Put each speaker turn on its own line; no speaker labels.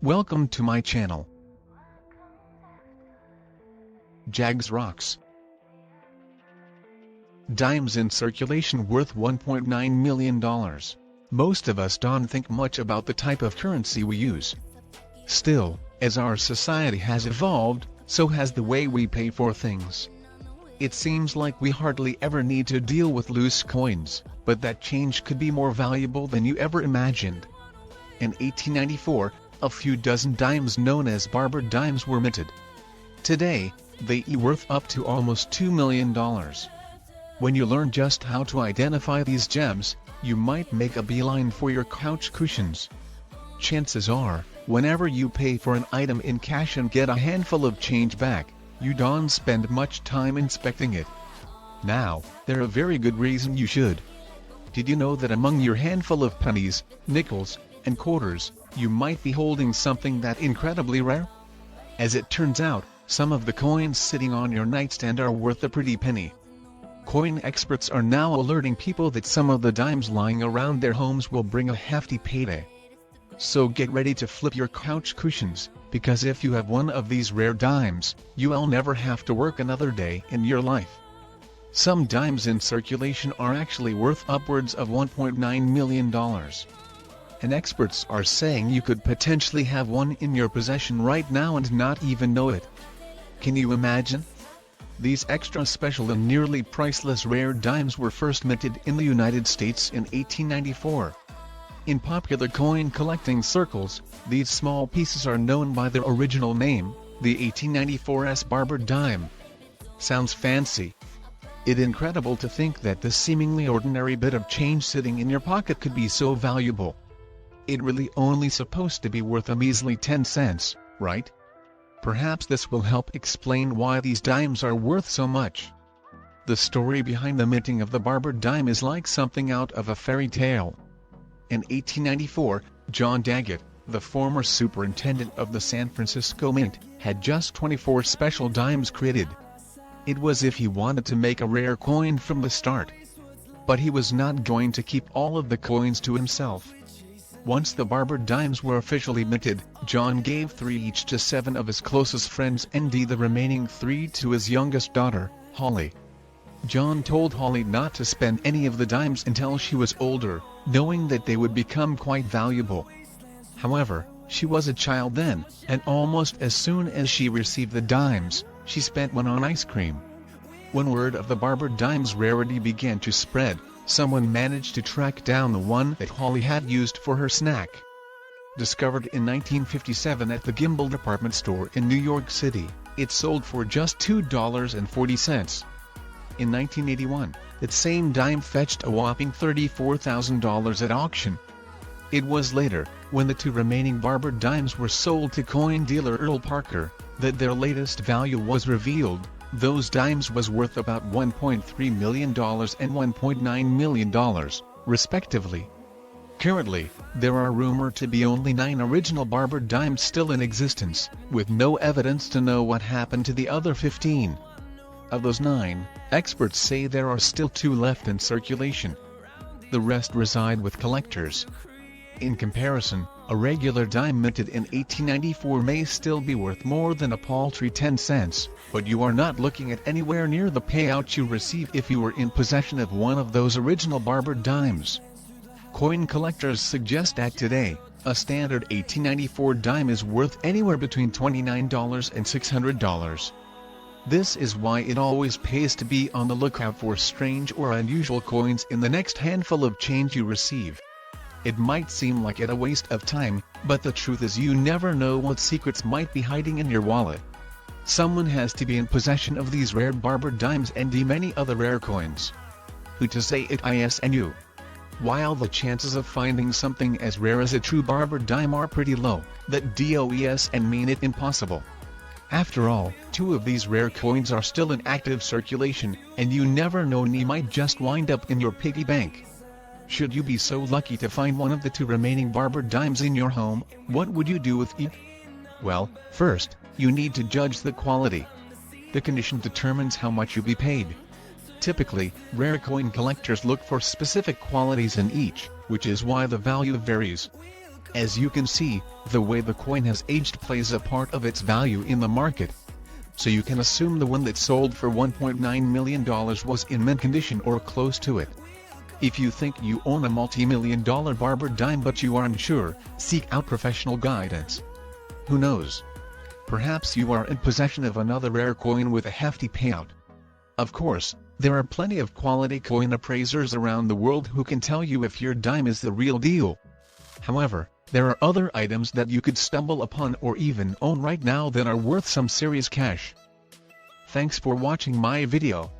Welcome to my channel. Jags Rocks. Dimes in circulation worth $1.9 million. Most of us don't think much about the type of currency we use. Still, as our society has evolved, so has the way we pay for things. It seems like we hardly ever need to deal with loose coins, but that change could be more valuable than you ever imagined. In 1894, a few dozen dimes known as Barbered Dimes were minted. Today, they are worth up to almost $2 million. When you learn just how to identify these gems, you might make a beeline for your couch cushions. Chances are, whenever you pay for an item in cash and get a handful of change back, you don't spend much time inspecting it. Now, there's a very good reason you should. Did you know that among your handful of pennies, nickels, and quarters, you might be holding something that's incredibly rare? As it turns out, some of the coins sitting on your nightstand are worth a pretty penny. Coin experts are now alerting people that some of the dimes lying around their homes will bring a hefty payday. So get ready to flip your couch cushions, because if you have one of these rare dimes, you'll never have to work another day in your life. Some dimes in circulation are actually worth upwards of $1.9 million. And experts are saying you could potentially have one in your possession right now and not even know it. Can you imagine? These extra special and nearly priceless rare dimes were first minted in the United States in 1894. In popular coin collecting circles, these small pieces are known by their original name, the 1894's Barbered Dime. Sounds fancy. It's incredible to think that this seemingly ordinary bit of change sitting in your pocket could be so valuable. It's really only supposed to be worth a measly 10 cents, right? Perhaps this will help explain why these dimes are worth so much. The story behind the minting of the Barbered Dime is like something out of a fairy tale. In 1894, John Daggett, the former superintendent of the San Francisco Mint, had just 24 special dimes created. It was as if he wanted to make a rare coin from the start. But he was not going to keep all of the coins to himself. Once the Barbered Dimes were officially minted, John gave 3 each to 7 of his closest friends and the remaining 3 to his youngest daughter, Holly. John told Holly not to spend any of the dimes until she was older, knowing that they would become quite valuable. However, she was a child then, and almost as soon as she received the dimes, she spent one on ice cream. When word of the Barbered Dime's rarity began to spread, someone managed to track down the one that Holly had used for her snack. Discovered in 1957 at the Gimbel department store in New York City, it sold for just $2.40. In 1981, that same dime fetched a whopping $34,000 at auction. It was later, when the 2 remaining Barbered Dimes were sold to coin dealer Earl Parker, that their latest value was revealed. Those dimes was worth about $1.3 million and $1.9 million, respectively. Currently, there are rumored to be only 9 original Barbered Dimes still in existence, with no evidence to know what happened to the other 15. Of those 9, experts say there are still 2 left in circulation. The rest reside with collectors. In comparison, a regular dime minted in 1894 may still be worth more than a paltry 10 cents, but you are not looking at anywhere near the payout you receive if you were in possession of one of those original Barbered Dimes. Coin collectors suggest that today, a standard 1894 dime is worth anywhere between $29 and $600. This is why it always pays to be on the lookout for strange or unusual coins in the next handful of change you receive. It might seem like a waste of time, but the truth is you never know what secrets might be hiding in your wallet. Someone has to be in possession of these rare Barbered Dimes and the many other rare coins. Who to say it is and you? While the chances of finding something as rare as a true Barbered Dime are pretty low, that does and mean it impossible. After all, 2 of these rare coins are still in active circulation, and you never know, and they might just wind up in your piggy bank. Should you be so lucky to find one of the 2 remaining Barbered Dimes in your home, what would you do with it? Well, first, you need to judge the quality. The condition determines how much you'll be paid. Typically, rare coin collectors look for specific qualities in each, which is why the value varies. As you can see, the way the coin has aged plays a part of its value in the market. So you can assume the one that sold for $1.9 million was in mint condition or close to it. If you think you own a multi-million-dollar barbered dime but you are unsure, seek out professional guidance. Who knows? Perhaps you are in possession of another rare coin with a hefty payout. Of course, there are plenty of quality coin appraisers around the world who can tell you if your dime is the real deal. However, there are other items that you could stumble upon or even own right now that are worth some serious cash. Thanks for watching my video.